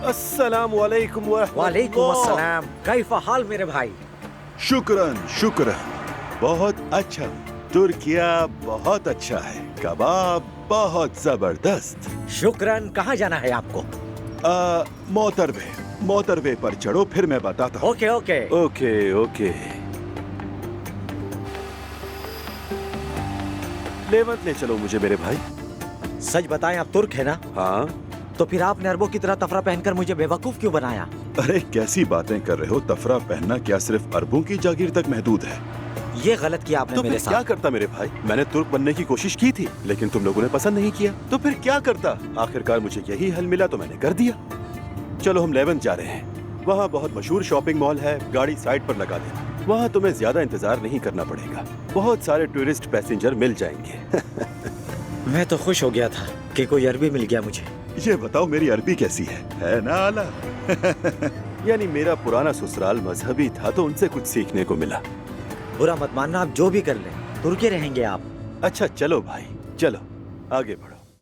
अस्सलाम वालेकुम वालेकुम अस्सलाम। कैफा हाल मेरे भाई? शुक्रन शुक्रन, बहुत अच्छा। तुर्किया बहुत अच्छा है, कबाब बहुत जबरदस्त। शुक्रन। कहाँ जाना है आपको? मोटरवे पर चढ़ो, फिर मैं बताता हूँ। Okay okay. Okay okay. लेवंत ले चलो मुझे मेरे भाई। सच बताएं, आप तुर्क है ना? हाँ। तो फिर आपने अरबों की तरह तफरा पहनकर मुझे बेवकूफ क्यों बनाया? अरे कैसी बातें कर रहे हो? तफरा पहनना क्या सिर्फ अरबों की जागीर तक महदूद है? ये गलत किया आपने तो मेरे फिर क्या साथ। करता मेरे भाई? मैंने तुर्क बनने की कोशिश की थी, लेकिन तुम लोगों ने पसंद नहीं किया। तो फिर क्या करता? आखिरकार मुझे यही हल मिला तो मैंने कर दिया। चलो हम लेवंत जा रहे हैं। वहाँ बहुत मशहूर शॉपिंग मॉल है, गाड़ी साइड पर लगा देना। वहाँ तुम्हें ज्यादा इंतजार नहीं करना पड़ेगा, बहुत सारे टूरिस्ट पैसेंजर मिल जाएंगे। मैं तो खुश हो गया था कि कोई अरबी मिल गया मुझे। ये बताओ मेरी अरबी कैसी है ना आला? यानी मेरा पुराना ससुराल मजहबी था तो उनसे कुछ सीखने को मिला। बुरा मत मानना, आप जो भी कर लें, तुर्की रहेंगे आप। अच्छा चलो भाई, चलो आगे बढ़ो।